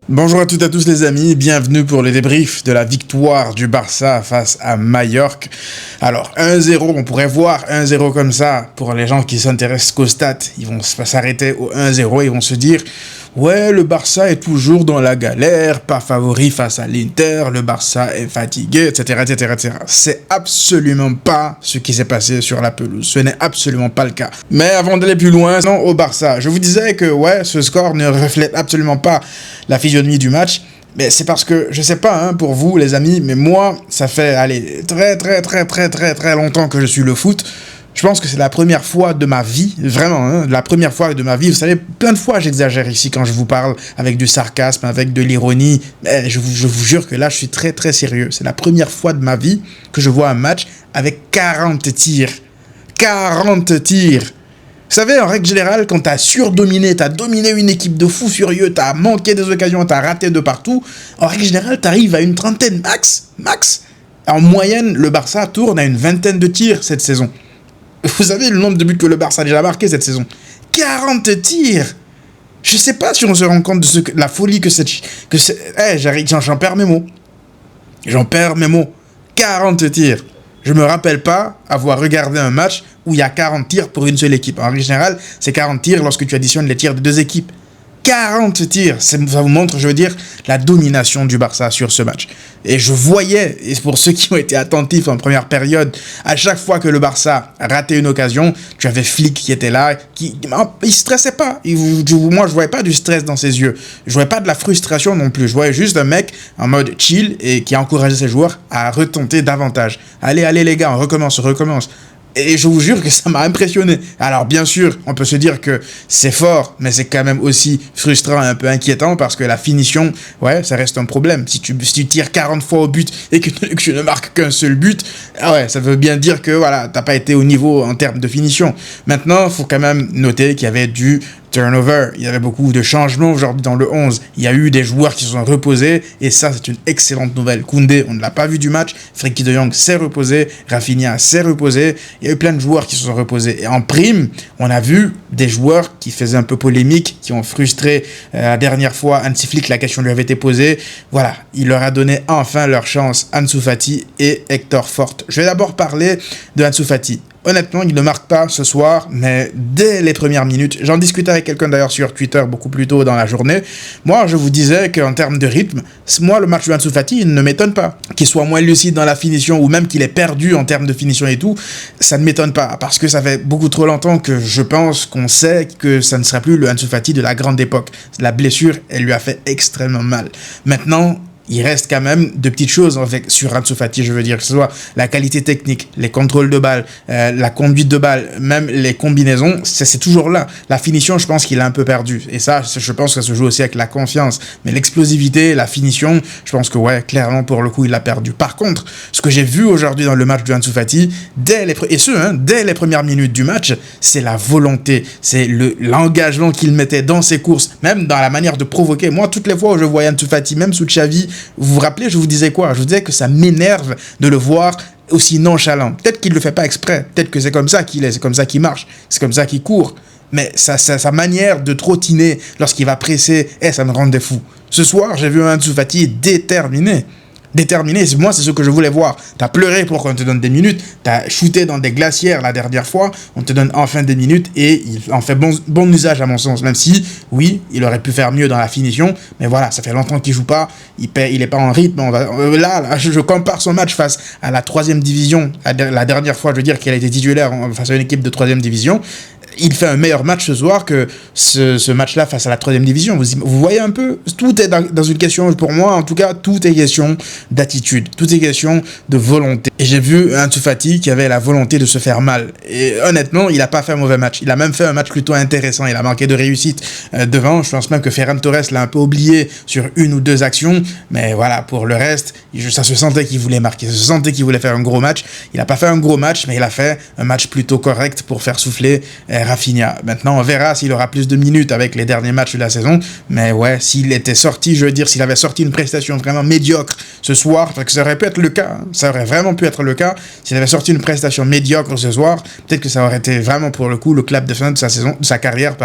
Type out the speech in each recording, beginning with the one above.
Bonjour à toutes et à tous les amis, bienvenue pour le débrief de la victoire du Barça face à Majorque. Alors 1-0, on pourrait voir 1-0 comme ça, pour les gens qui s'intéressent qu'aux stats, ils vont s'arrêter au 1-0 et ils vont se dire ouais, le Barça est toujours dans la galère, pas favori face à l'Inter, le Barça est fatigué, etc., etc., etc. C'est absolument pas ce qui s'est passé sur la pelouse. Ce n'est absolument pas le cas. Mais avant d'aller plus loin, non, au Barça, je vous disais que ouais, ce score ne reflète absolument pas la physionomie du match. Mais c'est parce que, je sais pas, pour vous les amis, mais moi, ça fait, allez, très longtemps que je suis le foot. Je pense que c'est la première fois de ma vie, vraiment, la première fois de ma vie. Vous savez, plein de fois j'exagère ici quand je vous parle avec du sarcasme, avec de l'ironie. Mais je vous jure que là, je suis très sérieux. C'est la première fois de ma vie que je vois un match avec 40 tirs. 40 tirs. Vous savez, en règle générale, quand t'as surdominé, t'as dominé une équipe de fous furieux, t'as manqué des occasions, t'as raté de partout, en règle générale, t'arrives à une trentaine, max. En moyenne, le Barça tourne à une vingtaine de tirs cette saison. Vous savez le nombre de buts que le Barça a déjà marqué cette saison? 40 tirs. Je sais pas si on se rend compte de la folie que c'est. J'en perds mes mots. 40 tirs. Je me rappelle pas avoir regardé un match où il y a 40 tirs pour une seule équipe. En général, c'est 40 tirs lorsque tu additionnes les tirs de deux équipes. 40 tirs, ça vous montre, je veux dire, la domination du Barça sur ce match. Et je voyais, et pour ceux qui ont été attentifs en première période, à chaque fois que le Barça ratait une occasion, tu avais Flick qui était là, il stressait pas. Moi, je voyais pas du stress dans ses yeux. Je voyais pas de la frustration non plus. Je voyais juste un mec en mode chill et qui encourageait ses joueurs à retenter davantage. Allez les gars, on recommence. Et je vous jure que ça m'a impressionné. Alors bien sûr, on peut se dire que c'est fort, mais c'est quand même aussi frustrant et un peu inquiétant parce que la finition, ouais, ça reste un problème. Si tu tires 40 fois au but et que tu ne marques qu'un seul but, ah ouais, ça veut bien dire que voilà, t'as pas été au niveau en termes de finition. Maintenant, il faut quand même noter qu'il y avait du turnover. Il y avait beaucoup de changements aujourd'hui dans le 11. Il y a eu des joueurs qui se sont reposés et ça, c'est une excellente nouvelle. Koundé, on ne l'a pas vu du match. Frenkie de Jong s'est reposé. Rafinha s'est reposé. Il y a eu plein de joueurs qui se sont reposés. Et en prime, on a vu des joueurs qui faisaient un peu polémique, qui ont frustré la dernière fois Hansi Flick. La question lui avait été posée. Voilà, il leur a donné enfin leur chance, Ansu Fati et Hector Fort. Je vais d'abord parler de Ansu Fati. Honnêtement, il ne marque pas ce soir, mais dès les premières minutes, j'en discutais avec quelqu'un d'ailleurs sur Twitter beaucoup plus tôt dans la journée. Moi, je vous disais qu'en termes de rythme, moi, le match de Ansu Fati, il ne m'étonne pas. Qu'il soit moins lucide dans la finition ou même qu'il ait perdu en termes de finition et tout, ça ne m'étonne pas parce que ça fait beaucoup trop longtemps que je pense qu'on sait que ça ne sera plus le Ansu Fati de la grande époque. La blessure, elle lui a fait extrêmement mal. Maintenant, il reste quand même de petites choses sur Ansu Fati, je veux dire, que ce soit la qualité technique, les contrôles de balle, la conduite de balle, même les combinaisons, c'est toujours là. La finition, je pense qu'il a un peu perdu. Et ça, je pense que ça se joue aussi avec la confiance. Mais l'explosivité, la finition, je pense que ouais, clairement, pour le coup, il l'a perdu. Par contre, ce que j'ai vu aujourd'hui dans le match de Ansu Fati, dès les premières minutes du match, c'est la volonté, c'est l'engagement qu'il mettait dans ses courses, même dans la manière de provoquer. Moi, toutes les fois où je voyais Ansu Fati, même sous Xavi, vous vous rappelez, je vous disais quoi? Je vous disais que ça m'énerve de le voir aussi nonchalant. Peut-être qu'il ne le fait pas exprès. Peut-être que c'est comme ça qu'il est, c'est comme ça qu'il marche, c'est comme ça qu'il court. Mais sa manière de trottiner lorsqu'il va presser, ça me rendait fou. Ce soir, j'ai vu un Ansu Fati déterminé. Moi, c'est ce que je voulais voir. T'as pleuré pour qu'on te donne des minutes. T'as shooté dans des glacières la dernière fois. On te donne enfin des minutes et il en fait bon usage à mon sens. Même si, oui, il aurait pu faire mieux dans la finition. Mais voilà, ça fait longtemps qu'il joue pas. Il est pas en rythme. Là, je compare son match face à la 3e division. La dernière fois, je veux dire, qu'il a été titulaire face à une équipe de 3e division. Il fait un meilleur match ce soir que ce match-là face à la 3e division. Vous voyez un peu, tout est dans une question, pour moi en tout cas, tout est question d'attitude, tout est question de volonté. Et j'ai vu Ansu Fati qui avait la volonté de se faire mal. Et honnêtement, il n'a pas fait un mauvais match. Il a même fait un match plutôt intéressant. Il a manqué de réussite devant. Je pense même que Ferran Torres l'a un peu oublié sur une ou deux actions. Mais voilà, pour le reste, ça se sentait qu'il voulait marquer. Ça se sentait qu'il voulait faire un gros match. Il n'a pas fait un gros match, mais il a fait un match plutôt correct pour faire souffler Rafinha. Maintenant, on verra s'il aura plus de minutes avec les derniers matchs de la saison. Mais ouais, s'il était sorti, je veux dire, s'il avait sorti une prestation vraiment médiocre ce soir, parce que ça aurait pu être le cas. Ça aurait vraiment pu pu être le cas s'il avait sorti une prestation médiocre ce soir. Peut-être que ça aurait été vraiment pour le coup le clap de fin de sa carrière,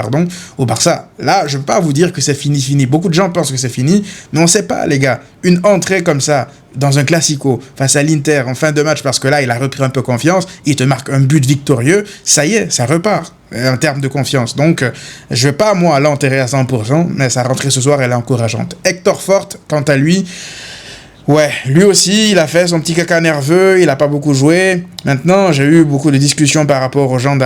au Barça. Là, je ne peux pas vous dire que c'est fini. Beaucoup de gens pensent que c'est fini, mais on ne sait pas, les gars. Une entrée comme ça, dans un classico, face à l'Inter, en fin de match, parce que là, il a repris un peu confiance, il te marque un but victorieux, ça y est, ça repart en termes de confiance. Donc, je ne vais pas, moi, l'enterrer à 100%, mais sa rentrée ce soir, elle est encourageante. Hector Fort, quant à lui, ouais, lui aussi, il a fait son petit caca nerveux, il n'a pas beaucoup joué. Maintenant, j'ai eu beaucoup de discussions par rapport aux gens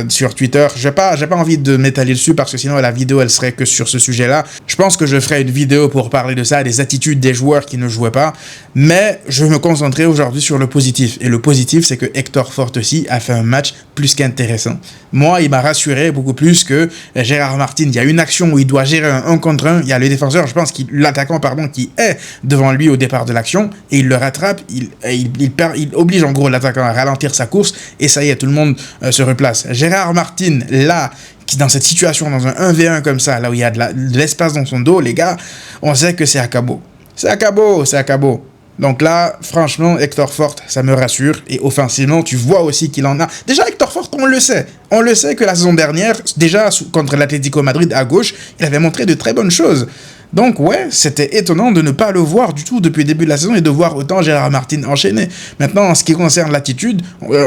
sur Twitter. J'ai pas envie de m'étaler dessus parce que sinon la vidéo, elle serait que sur ce sujet-là. Je pense que je ferai une vidéo pour parler de ça, des attitudes des joueurs qui ne jouaient pas. Mais je vais me concentrer aujourd'hui sur le positif. Et le positif, c'est que Hector Fort aussi a fait un match plus qu'intéressant. Moi, il m'a rassuré beaucoup plus que Gérard Martin. Il y a une action où il doit gérer un 1 contre 1. Il y a le défenseur, je pense, l'attaquant, qui est devant lui au départ de l'action. Et il le rattrape. Il oblige en gros l'attaquant à ralentir sa course. Et ça y est, tout le monde se replace. Gérard Martin, là, qui dans cette situation, dans un 1v1 comme ça, là où il y a de l'espace dans son dos, les gars, on sait que c'est Akabo. C'est Akabo. Donc là, franchement, Hector Fort, ça me rassure. Et offensivement, tu vois aussi qu'il en a. Déjà, Hector Fort, on le sait. On le sait que la saison dernière, déjà contre l'Atlético Madrid à gauche, il avait montré de très bonnes choses. Donc ouais, c'était étonnant de ne pas le voir du tout depuis le début de la saison et de voir autant Gérard Martin enchaîner. Maintenant, en ce qui concerne l'attitude,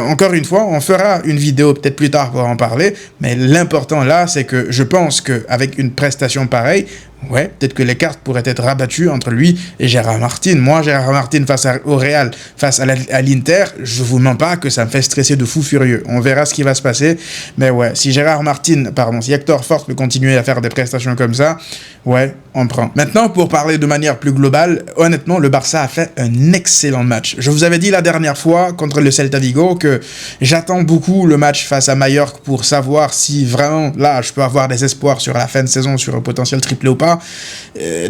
encore une fois, on fera une vidéo peut-être plus tard pour en parler, mais l'important là, c'est que je pense qu'avec une prestation pareille, ouais, peut-être que les cartes pourraient être rabattues entre lui et Gérard Martin. Moi, Gérard Martin au Real, face à l'Inter, je vous mens pas que ça me fait stresser de fou furieux. On verra ce qui va se passer. Mais ouais, si Hector Fort peut continuer à faire des prestations comme ça, ouais, on prend. Maintenant, pour parler de manière plus globale, honnêtement, le Barça a fait un excellent match. Je vous avais dit la dernière fois contre le Celta Vigo que j'attends beaucoup le match face à Mallorca pour savoir si vraiment, là, je peux avoir des espoirs sur la fin de saison, sur un potentiel triplé ou pas.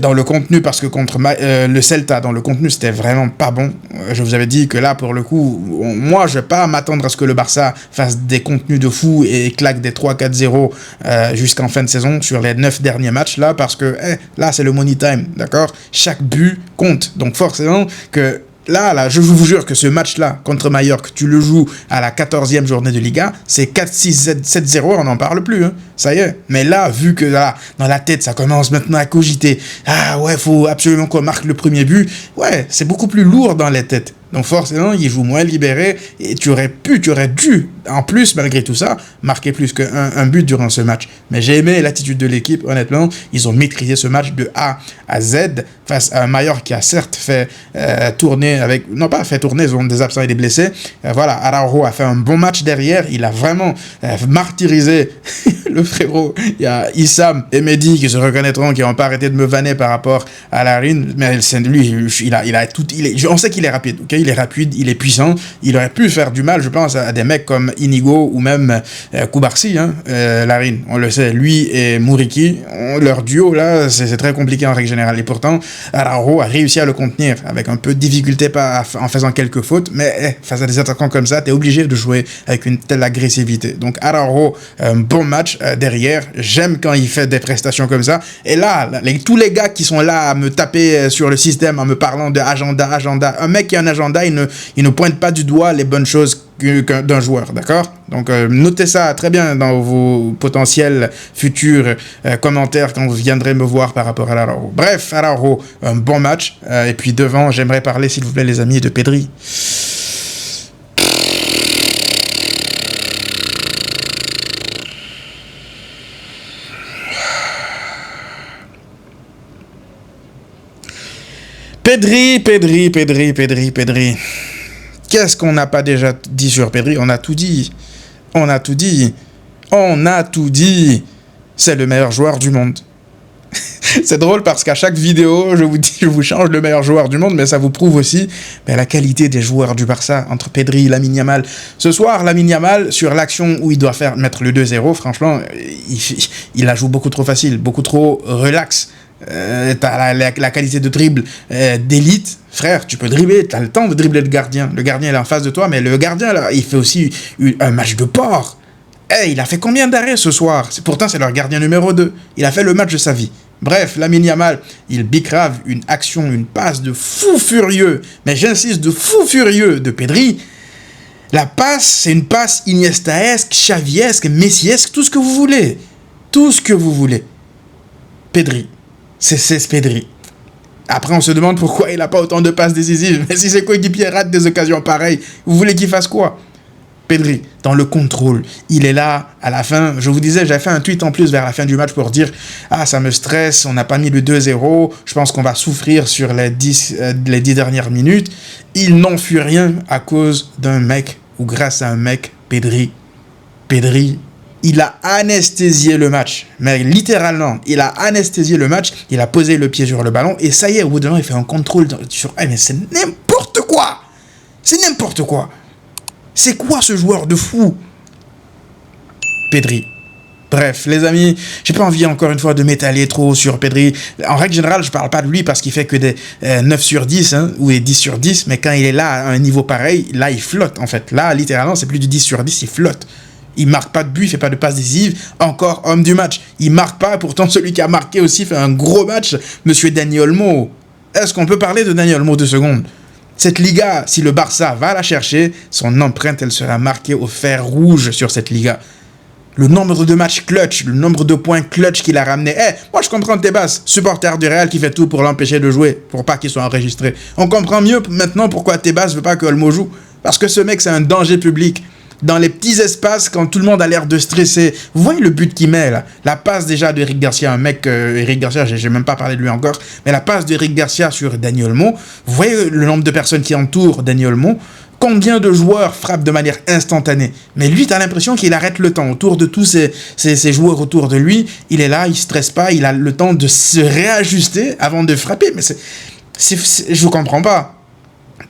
Dans le contenu, parce que contre le Celta, dans le contenu, c'était vraiment pas bon. Je vous avais dit que là, pour le coup, moi, je vais pas m'attendre à ce que le Barça fasse des contenus de fou et claque des 3-4-0 jusqu'en fin de saison sur les 9 derniers matchs, là, parce que là, c'est le money time, d'accord? Chaque but compte. Donc, forcément, que Là, je vous jure que ce match-là, contre Mallorca, tu le joues à la 14e journée de Liga, c'est 4-6, 7-0, on n'en parle plus, hein. Ça y est. Mais là, vu que là, dans la tête, ça commence maintenant à cogiter. Ah ouais, faut absolument qu'on marque le premier but. Ouais, c'est beaucoup plus lourd dans les têtes. Donc forcément, il joue moins libéré et tu aurais dû, en plus, malgré tout ça, marquer plus qu'un but durant ce match. Mais j'ai aimé l'attitude de l'équipe, honnêtement. Ils ont maîtrisé ce match de A à Z face à un Mallorca qui a certes fait tourner ils ont des absents et des blessés. Voilà, Araujo a fait un bon match derrière. Il a vraiment martyrisé le frérot. Il y a Issam et Mehdi qui se reconnaîtront, qui n'ont pas arrêté de me vanner par rapport à Larine. Mais lui, on sait qu'il est rapide, ok? Il est rapide, il est puissant. Il aurait pu faire du mal, je pense, à des mecs comme Inigo ou même Koubarsi, hein, Larine. On le sait, lui et Mouriki, leur duo, là, c'est très compliqué en règle générale. Et pourtant, Araujo a réussi à le contenir avec un peu de difficulté en faisant quelques fautes. Mais face à des attaquants comme ça, t'es obligé de jouer avec une telle agressivité. Donc Araujo, un bon match derrière. J'aime quand il fait des prestations comme ça. Et là, tous les gars qui sont là à me taper sur le système en me parlant de agenda. Un mec qui a un agenda, il ne pointe pas du doigt les bonnes choses d'un joueur, d'accord? Donc notez ça très bien dans vos potentiels futurs commentaires quand vous viendrez me voir par rapport à Araujo. Bref, Araujo, un bon match. Et puis devant, j'aimerais parler, s'il vous plaît, les amis, de Pedri. Pedri. Qu'est-ce qu'on n'a pas déjà dit sur Pedri? On a tout dit. C'est le meilleur joueur du monde. C'est drôle parce qu'à chaque vidéo, je vous change le meilleur joueur du monde, mais ça vous prouve aussi la qualité des joueurs du Barça, entre Pedri et Lamine Yamal. Ce soir, Lamine Yamal, sur l'action où il doit mettre le 2-0, franchement, il la joue beaucoup trop facile, beaucoup trop relax. T'as la qualité de dribble d'élite, frère, tu peux dribbler, t'as le temps de dribbler le gardien il est en face de toi, mais le gardien là, il fait aussi un match de porc. Il a fait combien d'arrêts ce soir? Pourtant c'est leur gardien numéro 2, il a fait le match de sa vie, Bref, Lamine Yamal, il bicrave une action, une passe de fou furieux, mais j'insiste, de fou furieux de Pedri. La passe, c'est une passe Iniestaesque, Xaviesque, Messiesque, tout ce que vous voulez. Tout ce que vous voulez. Pedri. C'est Pedri. Après, on se demande pourquoi il n'a pas autant de passes décisives. Mais si ses coéquipiers ratent des occasions pareilles, vous voulez qu'il fasse quoi? Pedri, dans le contrôle, il est là à la fin. Je vous disais, j'avais fait un tweet en plus vers la fin du match pour dire « Ah, ça me stresse, on n'a pas mis le 2-0, je pense qu'on va souffrir sur les 10 dernières minutes. » Ils n'ont fui rien à cause d'un mec, ou grâce à un mec, Pedri. Pedri, il a anesthésié le match. Mais littéralement, il a anesthésié le match, il a posé le pied sur le ballon, et ça y est, au bout d'un moment, il fait un contrôle sur... Ah, mais c'est n'importe quoi! C'est n'importe quoi! C'est quoi ce joueur de fou? Pedri. Bref, les amis, j'ai pas envie encore une fois de m'étaler trop sur Pedri. En règle générale, je parle pas de lui parce qu'il fait que des 9 sur 10 ou des 10 sur 10, mais quand il est là à un niveau pareil, là il flotte en fait. Là, littéralement, c'est plus du 10 sur 10, il flotte. Il marque pas de but, il fait pas de passe décisive, encore homme du match. Il marque pas, pourtant celui qui a marqué aussi fait un gros match, monsieur Dani Olmo. Est-ce qu'on peut parler de Dani Olmo 2 secondes? Cette Liga, si le Barça va la chercher, son empreinte, elle sera marquée au fer rouge sur cette Liga. Le nombre de matchs clutch, le nombre de points clutch qu'il a ramené. Moi je comprends Tebas, supporter du Real qui fait tout pour l'empêcher de jouer, pour pas qu'il soit enregistré. On comprend mieux maintenant pourquoi Tebas veut pas que Olmo joue. Parce que ce mec, c'est un danger public. Dans les petits espaces, quand tout le monde a l'air de stresser. Vous voyez le but qu'il met, là? La passe déjà d'Eric Garcia, un mec, Eric Garcia, j'ai même pas parlé de lui encore, mais la passe d'Eric Garcia sur Dani Olmo, vous voyez le nombre de personnes qui entourent Dani Olmo? Combien de joueurs frappent de manière instantanée? Mais lui, t'as l'impression qu'il arrête le temps. Autour de tous ces joueurs autour de lui, il est là, il stresse pas, il a le temps de se réajuster avant de frapper. Mais je vous comprends pas.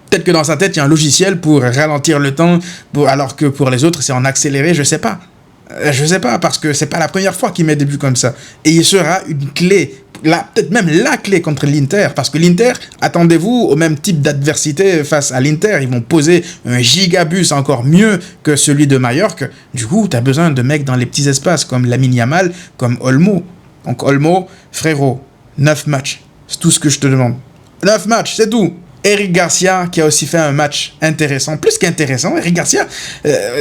Peut-être que dans sa tête, il y a un logiciel pour ralentir le temps, alors que pour les autres, c'est en accéléré, je sais pas. Je sais pas, parce que c'est pas la première fois qu'il met des buts comme ça. Et il sera une clé, peut-être même la clé contre l'Inter, parce que l'Inter, attendez-vous au même type d'adversité face à l'Inter. Ils vont poser un gigabus encore mieux que celui de Mallorca. Du coup, tu as besoin de mecs dans les petits espaces, comme Lamine Yamal, comme Olmo. Donc Olmo, frérot, 9 matchs. C'est tout ce que je te demande. 9 matchs, c'est tout. Eric Garcia qui a aussi fait un match intéressant, plus qu'intéressant. Eric Garcia,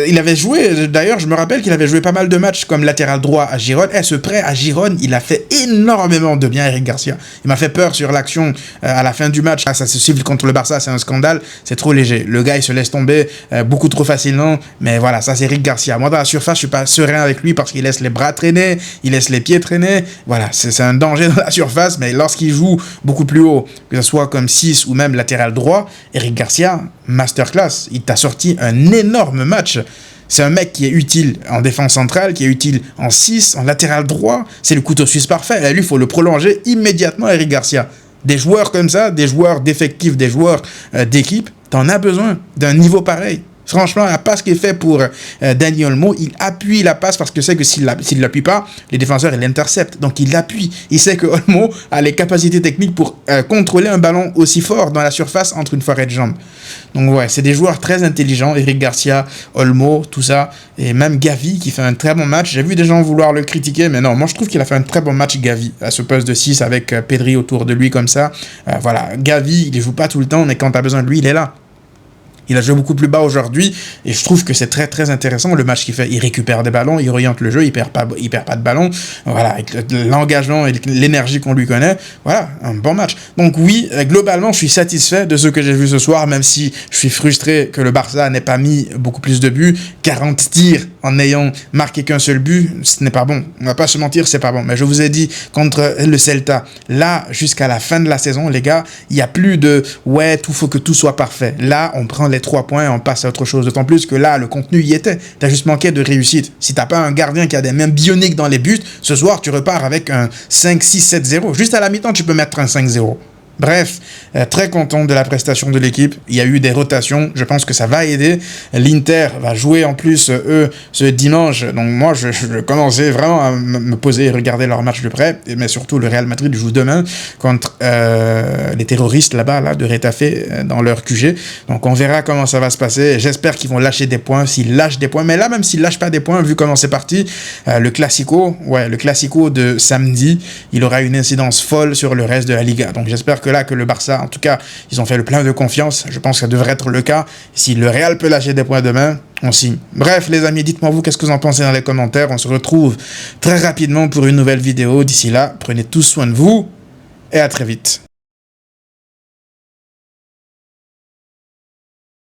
il avait joué, d'ailleurs je me rappelle qu'il avait joué pas mal de matchs comme latéral droit à Girone. Ce prêt à Girone, il a fait énormément de bien, Eric Garcia. Il m'a fait peur sur l'action à la fin du match. Ça se siffle contre le Barça, c'est un scandale, c'est trop léger. Le gars il se laisse tomber beaucoup trop facilement, mais voilà, ça c'est Eric Garcia. Moi dans la surface, je suis pas serein avec lui parce qu'il laisse les bras traîner, il laisse les pieds traîner. Voilà, c'est un danger dans la surface, mais lorsqu'il joue beaucoup plus haut, que ce soit comme 6 ou même latéral droit, Eric Garcia, masterclass, il t'a sorti un énorme match. C'est un mec qui est utile en défense centrale, qui est utile en 6, en latéral droit. C'est le couteau suisse parfait. Et lui, il faut le prolonger immédiatement, Eric Garcia. Des joueurs comme ça, des joueurs d'effectifs, des joueurs d'équipe, t'en as besoin d'un niveau pareil. Franchement, la passe qui est faite pour Dani Olmo, il appuie la passe parce que c'est que s'il ne l'appuie pas, les défenseurs ils l'interceptent. Donc il l'appuie. Il sait que Olmo a les capacités techniques pour contrôler un ballon aussi fort dans la surface entre une forêt de jambes. Donc ouais, c'est des joueurs très intelligents. Eric Garcia, Olmo, tout ça. Et même Gavi qui fait un très bon match. J'ai vu des gens vouloir le critiquer, mais non, moi je trouve qu'il a fait un très bon match, Gavi, à ce poste de 6 avec Pedri autour de lui comme ça. Voilà, Gavi, il ne joue pas tout le temps, mais quand tu as besoin de lui, il est là. Il a joué beaucoup plus bas aujourd'hui et je trouve que c'est très très intéressant le match qu'il fait. Il récupère des ballons, il oriente le jeu, il perd pas de ballon. Voilà, avec l'engagement et l'énergie qu'on lui connaît, voilà, un bon match. Donc oui, globalement, je suis satisfait de ce que j'ai vu ce soir, même si je suis frustré que le Barça n'ait pas mis beaucoup plus de buts. 40 tirs en n'ayant marqué qu'un seul but, ce n'est pas bon. On va pas se mentir, c'est pas bon. Mais je vous ai dit, contre le Celta, là, jusqu'à la fin de la saison, les gars, il n'y a plus de « ouais, il faut que tout soit parfait ». Là, on prend les 3 points et on passe à autre chose. D'autant plus que là, le contenu y était. T'as juste manqué de réussite. Si t'as pas un gardien qui a des mains bioniques dans les buts, ce soir, tu repars avec un 5-6-7-0. Juste à la mi-temps, tu peux mettre un 5-0. Bref, très content de la prestation de l'équipe. Il y a eu des rotations. Je pense que ça va aider. L'Inter va jouer en plus, eux, ce dimanche. Donc moi, je commençais vraiment à me poser et regarder leur match de près. Mais surtout, le Real Madrid joue demain contre les terroristes là-bas, là, de Retafe, dans leur QG. Donc on verra comment ça va se passer. J'espère qu'ils vont lâcher des points, s'ils lâchent des points. Mais là, même s'ils lâchent pas des points, vu comment c'est parti, le Classico de samedi, il aura une incidence folle sur le reste de la Liga. Donc j'espère que là, que le Barça, en tout cas, ils ont fait le plein de confiance. Je pense que ça devrait être le cas. Si le Real peut lâcher des points demain, on signe. Bref, les amis, dites-moi vous, qu'est-ce que vous en pensez dans les commentaires. On se retrouve très rapidement pour une nouvelle vidéo. D'ici là, prenez tous soin de vous et à très vite.